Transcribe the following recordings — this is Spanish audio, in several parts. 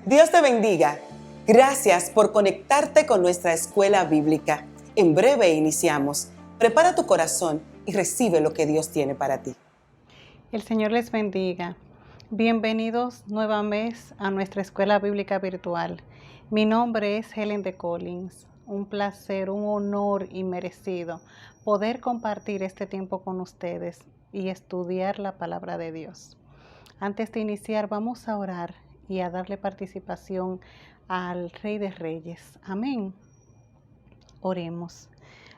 Dios te bendiga. Gracias por conectarte con nuestra escuela bíblica. En breve iniciamos. Prepara tu corazón y recibe lo que Dios tiene para ti. El Señor les bendiga. Bienvenidos nueva vez a nuestra escuela bíblica virtual. Mi nombre es Helen de Collins. Un placer, un honor y merecido poder compartir este tiempo con ustedes y estudiar la palabra de Dios. Antes de iniciar, vamos a orar y a darle participación al Rey de Reyes. Amén. Oremos.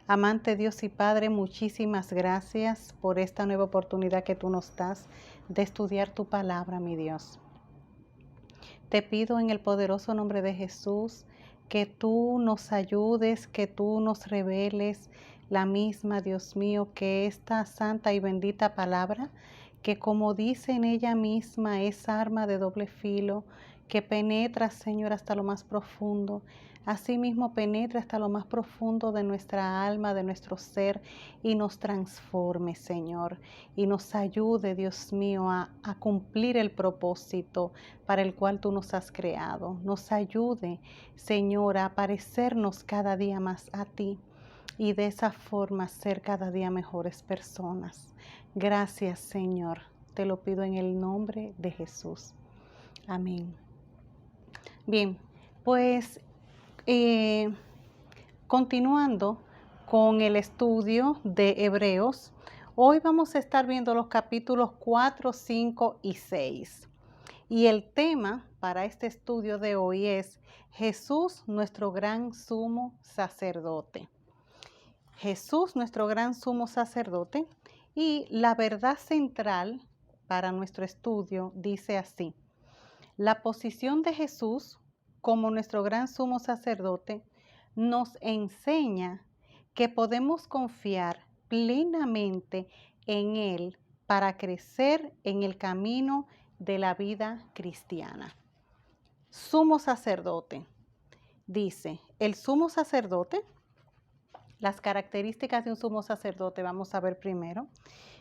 Amante Dios y Padre, muchísimas gracias por esta nueva oportunidad que tú nos das de estudiar tu palabra, mi Dios. Te pido en el poderoso nombre de Jesús que tú nos ayudes, que tú nos reveles la misma, Dios mío, que esta santa y bendita palabra, que como dice en ella misma, es arma de doble filo, que penetra, Señor, hasta lo más profundo. Asimismo penetre hasta lo más profundo de nuestra alma, de nuestro ser, y nos transforme, Señor, y nos ayude, Dios mío, a cumplir el propósito para el cual tú nos has creado. Nos ayude, Señor, a parecernos cada día más a ti y de esa forma ser cada día mejores personas. Gracias, Señor. Te lo pido en el nombre de Jesús. Amén. Bien, pues continuando con el estudio de Hebreos, hoy vamos a estar viendo los capítulos 4, 5 y 6. Y el tema para este estudio de hoy es Jesús, nuestro gran sumo sacerdote. Jesús, nuestro gran sumo sacerdote. Y la verdad central para nuestro estudio dice así: la posición de Jesús como nuestro gran sumo sacerdote nos enseña que podemos confiar plenamente en Él para crecer en el camino de la vida cristiana. Sumo sacerdote. Dice, el sumo sacerdote, las características de un sumo sacerdote vamos a ver primero.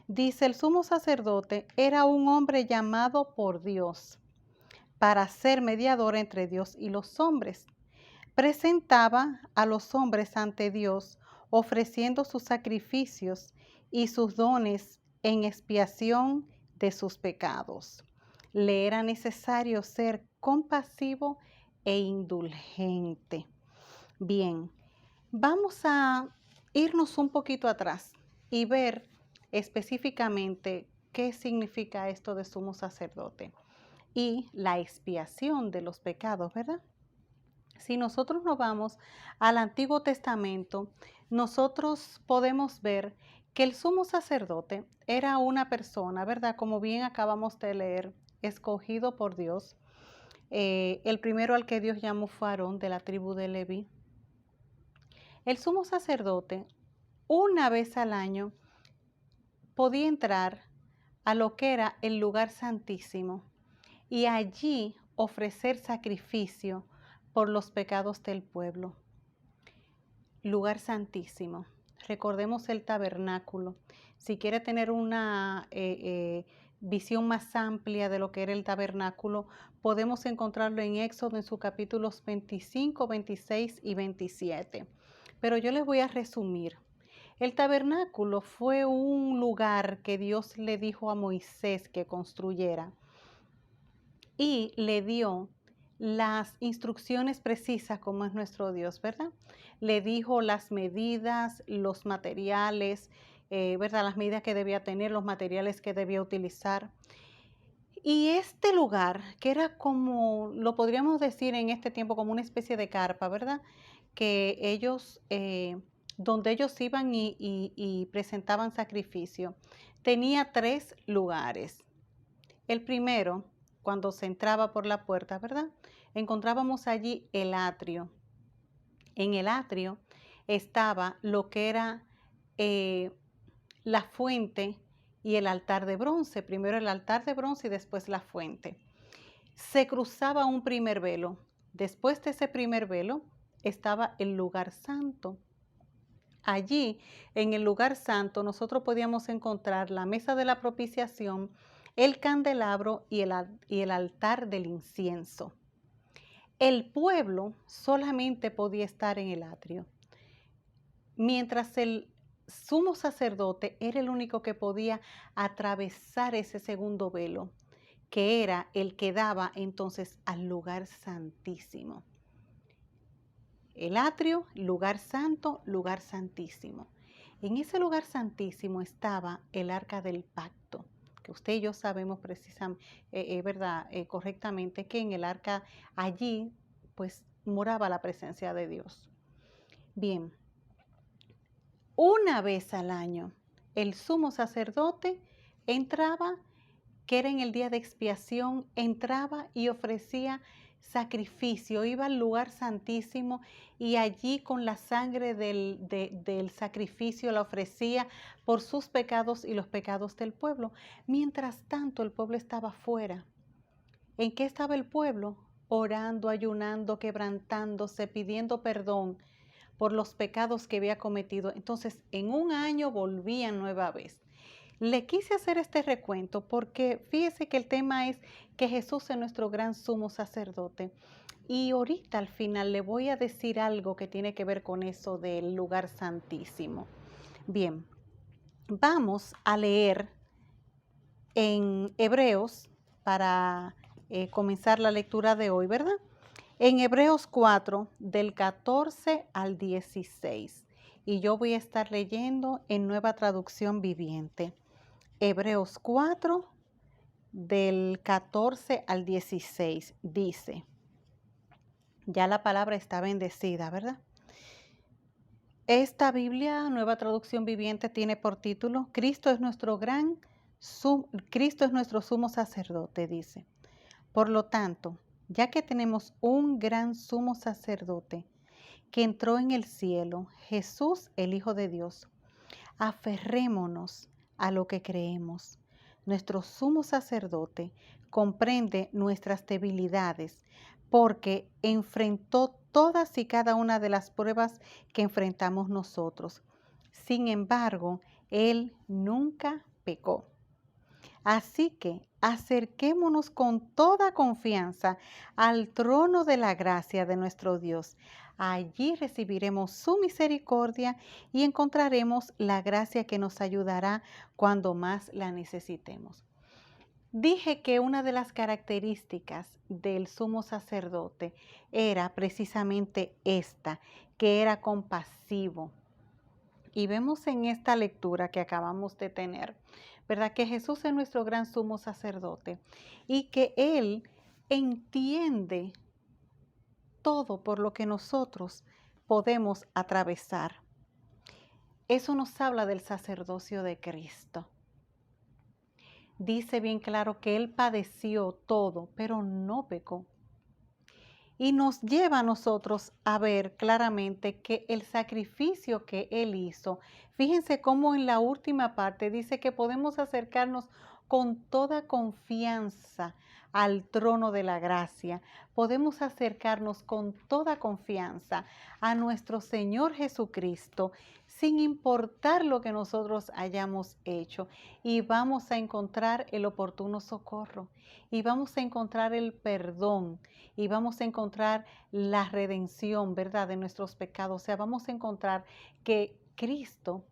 Dice, el sumo sacerdote era un hombre llamado por Dios para ser mediador entre Dios y los hombres. Presentaba a los hombres ante Dios, ofreciendo sus sacrificios y sus dones en expiación de sus pecados. Le era necesario ser compasivo e indulgente. Bien, vamos a irnos un poquito atrás y ver específicamente qué significa esto de sumo sacerdote y la expiación de los pecados, ¿verdad? Si nosotros nos vamos al Antiguo Testamento, nosotros podemos ver que el sumo sacerdote era una persona, ¿verdad? Como bien acabamos de leer, escogido por Dios. El primero al que Dios llamó fue Aarón, de la tribu de Leví. El sumo sacerdote, una vez al año, podía entrar a lo que era el lugar santísimo y allí ofrecer sacrificio por los pecados del pueblo. Lugar santísimo. Recordemos el tabernáculo. Si quiere tener una visión más amplia de lo que era el tabernáculo, podemos encontrarlo en Éxodo en sus capítulos 25, 26 y 27. Pero yo les voy a resumir. El tabernáculo fue un lugar que Dios le dijo a Moisés que construyera y le dio las instrucciones precisas como es nuestro Dios, ¿verdad? Le dijo las medidas, los materiales, ¿verdad? Las medidas que debía tener, los materiales que debía utilizar. Y este lugar, que era como, lo podríamos decir en este tiempo como una especie de carpa, ¿verdad? Que ellos, donde ellos iban y presentaban sacrificio, tenía 3 lugares. El primero, cuando se entraba por la puerta, ¿verdad? Encontrábamos allí el atrio. En el atrio estaba lo que era la fuente y el altar de bronce. Primero el altar de bronce y después la fuente. Se cruzaba un primer velo. Después de ese primer velo estaba el lugar santo. Allí, en el lugar santo, nosotros podíamos encontrar la mesa de la propiciación, el candelabro y el altar del incienso. El pueblo solamente podía estar en el atrio, mientras el sumo sacerdote era el único que podía atravesar ese segundo velo, que era el que daba entonces al lugar santísimo. El atrio, lugar santo, lugar santísimo. En ese lugar santísimo estaba el arca del pacto, que usted y yo sabemos precisamente, verdad, correctamente, que en el arca allí pues moraba la presencia de Dios. Bien, una vez al año el sumo sacerdote entraba, que era en el día de expiación, entraba y ofrecía sacrificio, iba al lugar santísimo y allí con la sangre del sacrificio la ofrecía por sus pecados y los pecados del pueblo. Mientras tanto, el pueblo estaba fuera. ¿En qué estaba el pueblo? Orando, ayunando, quebrantándose, pidiendo perdón por los pecados que había cometido. Entonces, en un año volvían nueva vez. Le quise hacer este recuento porque fíjese que el tema es que Jesús es nuestro gran sumo sacerdote. Y ahorita al final le voy a decir algo que tiene que ver con eso del lugar santísimo. Bien, vamos a leer en Hebreos para comenzar la lectura de hoy, ¿verdad? En Hebreos 4, del 14 al 16. Y yo voy a estar leyendo en Nueva Traducción Viviente. Hebreos 4, del 14 al 16, dice, ya la palabra está bendecida, ¿verdad? Esta Biblia, Nueva Traducción Viviente, tiene por título, Cristo es nuestro sumo sacerdote, dice. Por lo tanto, ya que tenemos un gran sumo sacerdote que entró en el cielo, Jesús, el Hijo de Dios, aferrémonos a lo que creemos. Nuestro sumo sacerdote comprende nuestras debilidades porque enfrentó todas y cada una de las pruebas que enfrentamos nosotros. Sin embargo, Él nunca pecó. Así que acerquémonos con toda confianza al trono de la gracia de nuestro Dios. Allí recibiremos su misericordia y encontraremos la gracia que nos ayudará cuando más la necesitemos. Dije que una de las características del sumo sacerdote era precisamente esta, que era compasivo. Y vemos en esta lectura que acabamos de tener, ¿verdad? Que Jesús es nuestro gran sumo sacerdote y que Él entiende todo por lo que nosotros podemos atravesar. Eso nos habla del sacerdocio de Cristo. Dice bien claro que Él padeció todo, pero no pecó. Y nos lleva a nosotros a ver claramente que el sacrificio que Él hizo, fíjense cómo en la última parte dice que podemos acercarnos con toda confianza al trono de la gracia. Podemos acercarnos con toda confianza a nuestro Señor Jesucristo sin importar lo que nosotros hayamos hecho. Y vamos a encontrar el oportuno socorro y vamos a encontrar el perdón y vamos a encontrar la redención, ¿verdad?, de nuestros pecados. O sea, vamos a encontrar que Cristo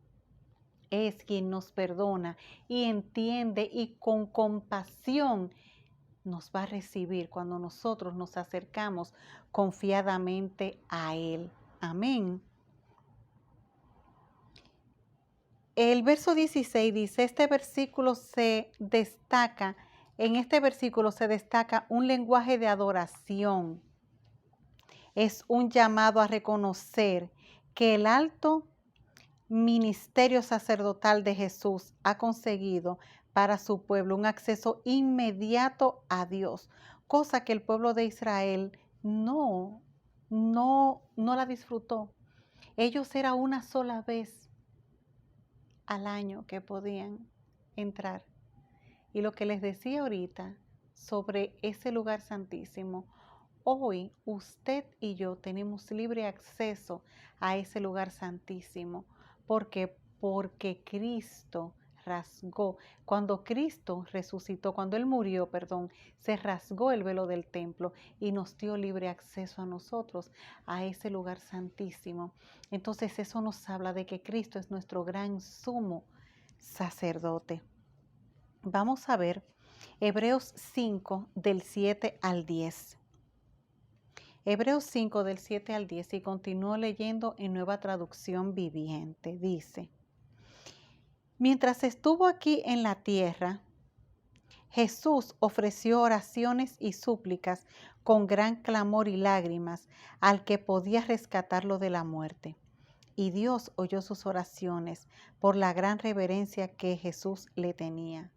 es quien nos perdona y entiende y con compasión nos va a recibir cuando nosotros nos acercamos confiadamente a Él. Amén. El verso 16 dice, en este versículo se destaca un lenguaje de adoración. Es un llamado a reconocer que el alto ministerio sacerdotal de Jesús ha conseguido para su pueblo un acceso inmediato a Dios, cosa que el pueblo de Israel no la disfrutó. Ellos era una sola vez al año que podían entrar. Y lo que les decía ahorita sobre ese lugar santísimo, hoy usted y yo tenemos libre acceso a ese lugar santísimo. ¿Por qué? Porque Cristo rasgó. Cuando Cristo resucitó, cuando Él murió, se rasgó el velo del templo y nos dio libre acceso a nosotros, a ese lugar santísimo. Entonces eso nos habla de que Cristo es nuestro gran sumo sacerdote. Vamos a ver Hebreos 5 del 7 al 10. Hebreos 5 del 7 al 10 y continúo leyendo en Nueva Traducción Viviente. Dice: mientras estuvo aquí en la tierra, Jesús ofreció oraciones y súplicas con gran clamor y lágrimas al que podía rescatarlo de la muerte. Y Dios oyó sus oraciones por la gran reverencia que Jesús le tenía.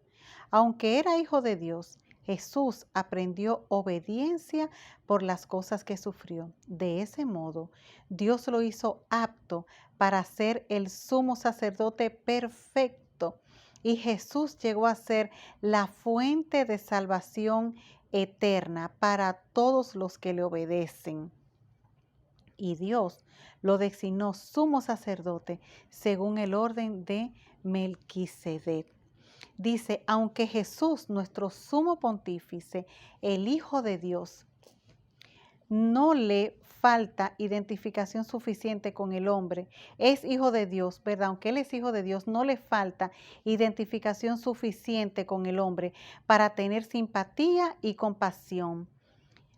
Aunque era hijo de Dios, Jesús aprendió obediencia por las cosas que sufrió. De ese modo, Dios lo hizo apto para ser el sumo sacerdote perfecto. Y Jesús llegó a ser la fuente de salvación eterna para todos los que le obedecen. Y Dios lo designó sumo sacerdote según el orden de Melquisedec. Dice, aunque Jesús, nuestro sumo pontífice, el Hijo de Dios, no le falta identificación suficiente con el hombre, es hijo de Dios, ¿verdad? Aunque Él es hijo de Dios, no le falta identificación suficiente con el hombre para tener simpatía y compasión.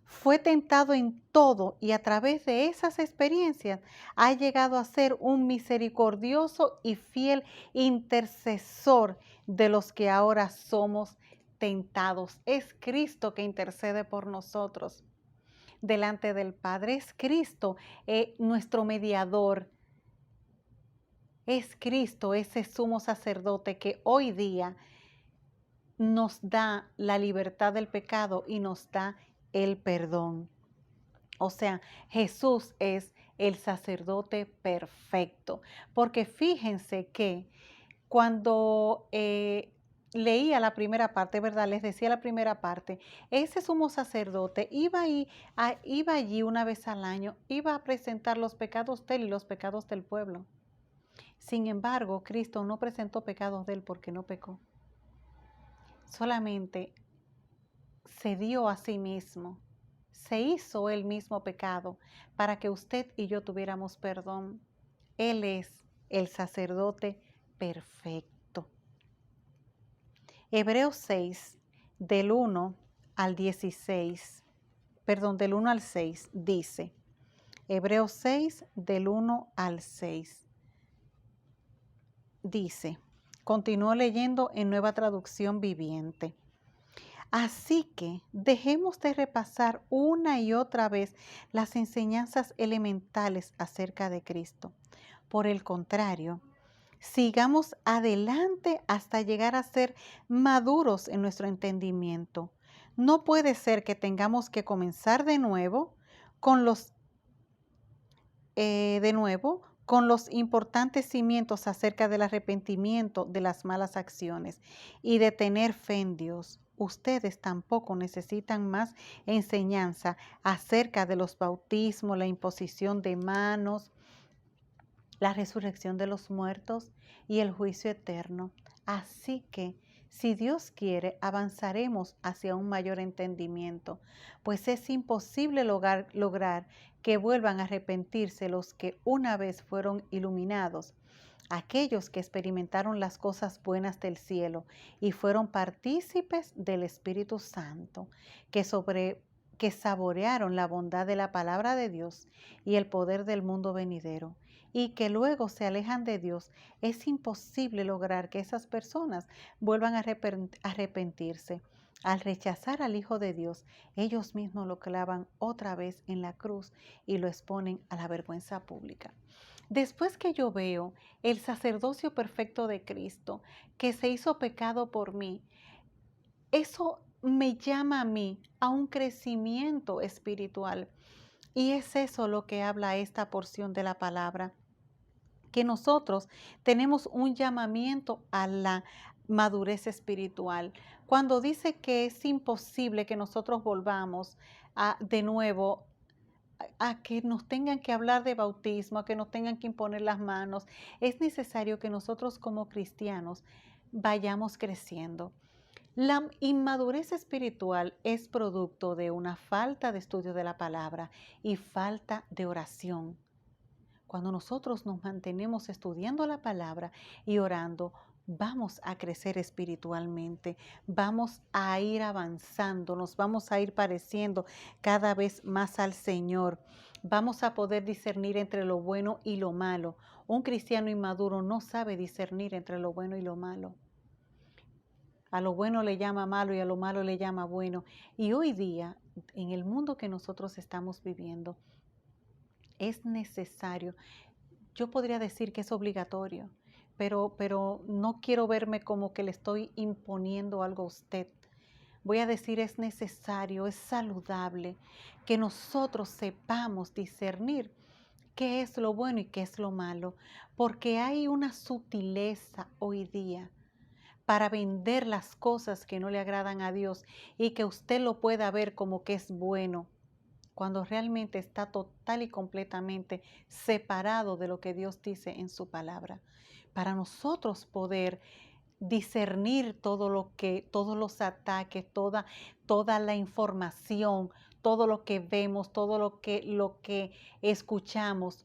Fue tentado en todo y a través de esas experiencias ha llegado a ser un misericordioso y fiel intercesor de los que ahora somos tentados. Es Cristo que intercede por nosotros delante del Padre. Es Cristo nuestro mediador. Es Cristo ese sumo sacerdote que hoy día nos da la libertad del pecado y nos da el perdón. O sea, Jesús es el sacerdote perfecto. Porque fíjense que cuando leía la primera parte, ¿verdad? Les decía la primera parte, ese sumo sacerdote iba allí una vez al año, iba a presentar los pecados de él y los pecados del pueblo. Sin embargo, Cristo no presentó pecados de él porque no pecó. Solamente se dio a sí mismo, se hizo él mismo pecado para que usted y yo tuviéramos perdón. Él es el sacerdote perfecto. Hebreos 6, del 1 al 16, del 1 al 6, dice, Hebreos 6, del 1 al 6, dice, continúo leyendo en Nueva Traducción Viviente. Así que dejemos de repasar una y otra vez las enseñanzas elementales acerca de Cristo. Por el contrario, sigamos adelante hasta llegar a ser maduros en nuestro entendimiento. No puede ser que tengamos que comenzar de nuevo con los importantes cimientos acerca del arrepentimiento de las malas acciones y de tener fe en Dios. Ustedes tampoco necesitan más enseñanza acerca de los bautismos, la imposición de manos, la resurrección de los muertos y el juicio eterno. Así que, si Dios quiere, avanzaremos hacia un mayor entendimiento, pues es imposible lograr que vuelvan a arrepentirse los que una vez fueron iluminados, aquellos que experimentaron las cosas buenas del cielo y fueron partícipes del Espíritu Santo, que saborearon la bondad de la palabra de Dios y el poder del mundo venidero, y que luego se alejan de Dios. Es imposible lograr que esas personas vuelvan a arrepentirse. Al rechazar al Hijo de Dios, ellos mismos lo clavan otra vez en la cruz y lo exponen a la vergüenza pública. Después que yo veo el sacerdocio perfecto de Cristo, que se hizo pecado por mí, eso me llama a mí a un crecimiento espiritual. Y es eso lo que habla esta porción de la palabra, que nosotros tenemos un llamamiento a la madurez espiritual. Cuando dice que es imposible que nosotros volvamos de nuevo a que nos tengan que hablar de bautismo, a que nos tengan que imponer las manos, es necesario que nosotros como cristianos vayamos creciendo. La inmadurez espiritual es producto de una falta de estudio de la palabra y falta de oración. Cuando nosotros nos mantenemos estudiando la palabra y orando, vamos a crecer espiritualmente, vamos a ir avanzando, nos vamos a ir pareciendo cada vez más al Señor. Vamos a poder discernir entre lo bueno y lo malo. Un cristiano inmaduro no sabe discernir entre lo bueno y lo malo. A lo bueno le llama malo y a lo malo le llama bueno. Y hoy día, en el mundo que nosotros estamos viviendo, es necesario. Yo podría decir que es obligatorio, pero no quiero verme como que le estoy imponiendo algo a usted. Voy a decir, es necesario, es saludable que nosotros sepamos discernir qué es lo bueno y qué es lo malo, porque hay una sutileza hoy día para vender las cosas que no le agradan a Dios y que usted lo pueda ver como que es bueno, cuando realmente está total y completamente separado de lo que Dios dice en su palabra. Para nosotros poder discernir todos los ataques, toda la información, todo lo que vemos, todo lo que escuchamos,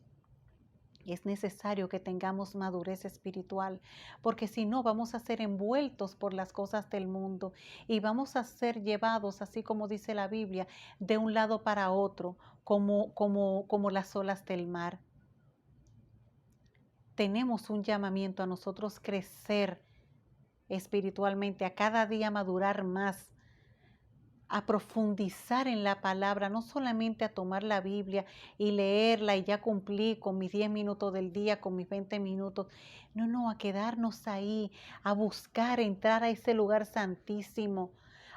es necesario que tengamos madurez espiritual, porque si no vamos a ser envueltos por las cosas del mundo y vamos a ser llevados, así como dice la Biblia, de un lado para otro, como las olas del mar. Tenemos un llamamiento a nosotros crecer espiritualmente, a cada día madurar más, a profundizar en la palabra, no solamente a tomar la Biblia y leerla y ya cumplí con mis 10 minutos del día, con mis 20 minutos. No, a quedarnos ahí, a buscar entrar a ese lugar santísimo,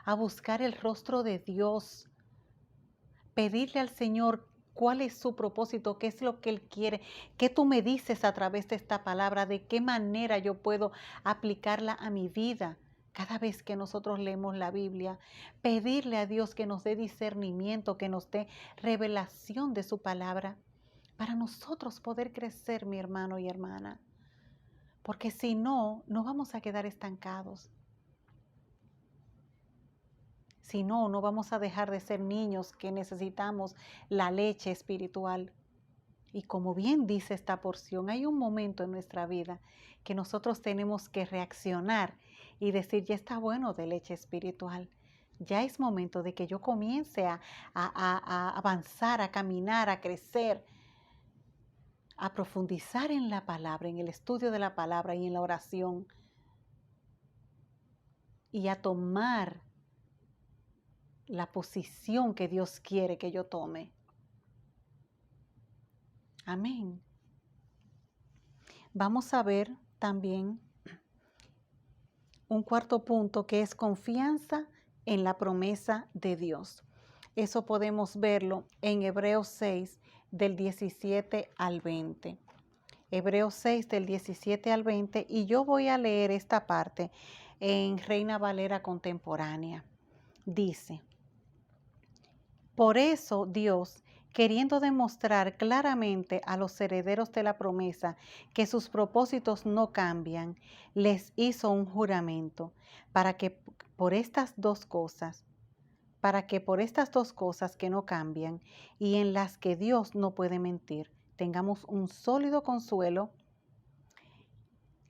a buscar el rostro de Dios, pedirle al Señor cuál es su propósito, qué es lo que Él quiere, qué tú me dices a través de esta palabra, de qué manera yo puedo aplicarla a mi vida. Cada vez que nosotros leemos la Biblia, pedirle a Dios que nos dé discernimiento, que nos dé revelación de su palabra, para nosotros poder crecer, mi hermano y hermana. Porque si no, no vamos a quedar estancados. Si no, no vamos a dejar de ser niños que necesitamos la leche espiritual. Y como bien dice esta porción, hay un momento en nuestra vida que nosotros tenemos que reaccionar y decir, ya está bueno de leche espiritual. Ya es momento de que yo comience a avanzar, a caminar, a crecer, a profundizar en la palabra, en el estudio de la palabra y en la oración. Y a tomar la posición que Dios quiere que yo tome. Amén. Vamos a ver también un cuarto punto que es confianza en la promesa de Dios. Eso podemos verlo en Hebreos 6 del 17 al 20. Hebreos 6 del 17 al 20 y yo voy a leer esta parte en Reina Valera Contemporánea. Dice, por eso Dios, queriendo demostrar claramente a los herederos de la promesa que sus propósitos no cambian, les hizo un juramento para que por estas dos cosas que no cambian y en las que Dios no puede mentir, tengamos un sólido consuelo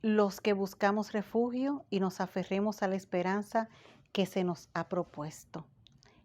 los que buscamos refugio y nos aferremos a la esperanza que se nos ha propuesto.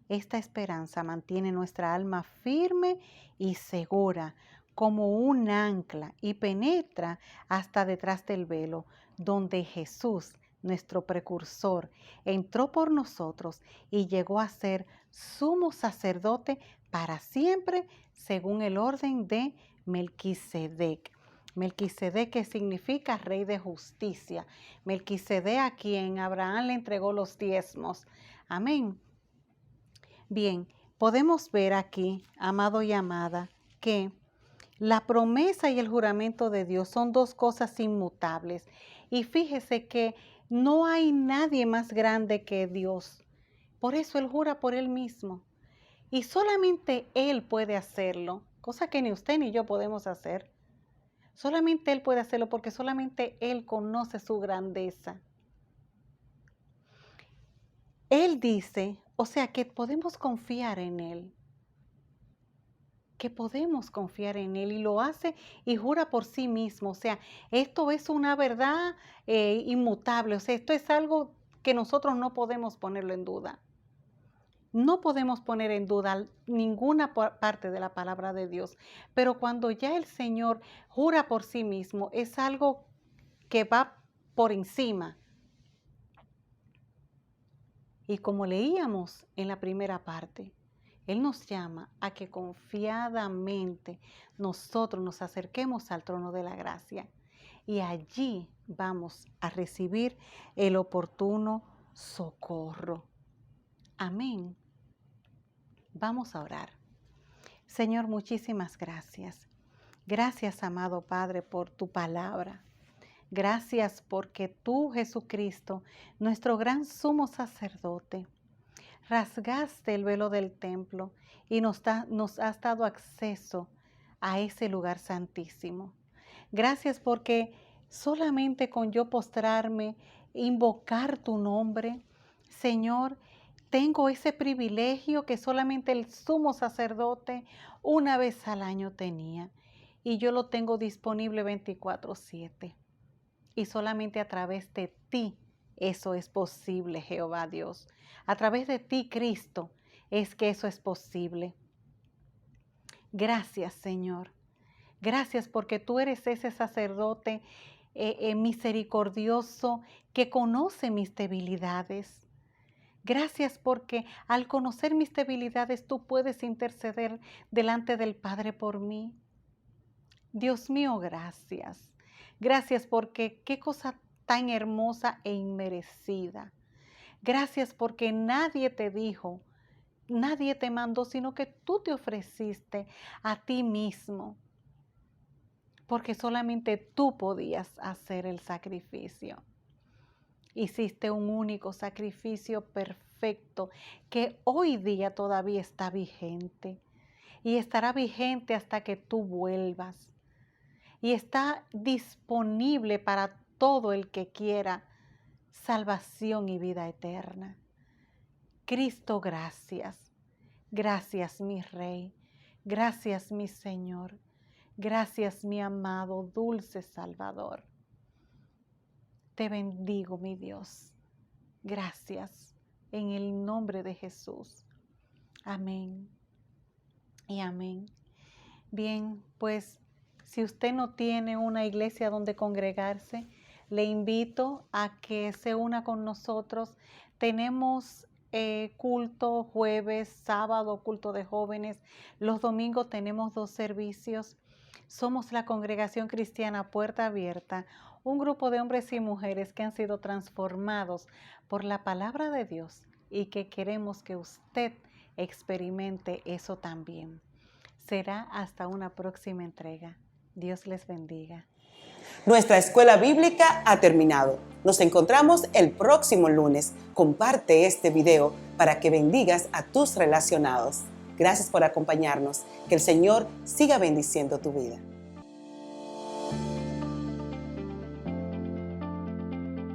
Esta esperanza mantiene nuestra alma firme y segura como un ancla y penetra hasta detrás del velo, donde Jesús, nuestro precursor, entró por nosotros y llegó a ser sumo sacerdote para siempre según el orden de Melquisedec. Melquisedec, que significa rey de justicia. Melquisedec, a quien Abraham le entregó los diezmos. Amén. Bien, podemos ver aquí, amado y amada, que la promesa y el juramento de Dios son dos cosas inmutables. Y fíjese que no hay nadie más grande que Dios. Por eso Él jura por Él mismo. Y solamente Él puede hacerlo, cosa que ni usted ni yo podemos hacer. Solamente Él puede hacerlo porque solamente Él conoce su grandeza. Él dice, o sea, que podemos confiar en Él. Que podemos confiar en Él y lo hace y jura por sí mismo. O sea, esto es una verdad inmutable. O sea, esto es algo que nosotros no podemos ponerlo en duda. No podemos poner en duda ninguna parte de la palabra de Dios. Pero cuando ya el Señor jura por sí mismo, es algo que va por encima. Y como leíamos en la primera parte, Él nos llama a que confiadamente nosotros nos acerquemos al trono de la gracia y allí vamos a recibir el oportuno socorro. Amén. Vamos a orar. Señor, muchísimas gracias. Gracias, amado Padre, por tu palabra. Gracias porque tú, Jesucristo, nuestro gran sumo sacerdote, rasgaste el velo del templo y nos has dado acceso a ese lugar santísimo. Gracias porque solamente con yo postrarme, invocar tu nombre, Señor, tengo ese privilegio que solamente el sumo sacerdote una vez al año tenía. Y yo lo tengo disponible 24/7. Y solamente a través de ti eso es posible, Jehová Dios. A través de ti, Cristo, es que eso es posible. Gracias, Señor. Gracias porque tú eres ese sacerdote misericordioso que conoce mis debilidades. Gracias porque al conocer mis debilidades tú puedes interceder delante del Padre por mí. Dios mío, gracias. Gracias porque qué cosa tan hermosa e inmerecida. Gracias porque nadie te dijo, nadie te mandó, sino que tú te ofreciste a ti mismo. Porque solamente tú podías hacer el sacrificio. Hiciste un único sacrificio perfecto que hoy día todavía está vigente y estará vigente hasta que tú vuelvas. Y está disponible para todo el que quiera salvación y vida eterna. Cristo, gracias. Gracias, mi Rey. Gracias, mi Señor. Gracias, mi amado, dulce Salvador. Te bendigo, mi Dios. Gracias, en el nombre de Jesús. Amén y amén. Bien, pues si usted no tiene una iglesia donde congregarse, le invito a que se una con nosotros. Tenemos culto jueves, sábado, culto de jóvenes. Los domingos tenemos 2 servicios. Somos la Congregación Cristiana Puerta Abierta, un grupo de hombres y mujeres que han sido transformados por la palabra de Dios y que queremos que usted experimente eso también. Será hasta una próxima entrega. Dios les bendiga. Nuestra escuela bíblica ha terminado. Nos encontramos el próximo lunes. Comparte este video para que bendigas a tus relacionados. Gracias por acompañarnos. Que el Señor siga bendiciendo tu vida.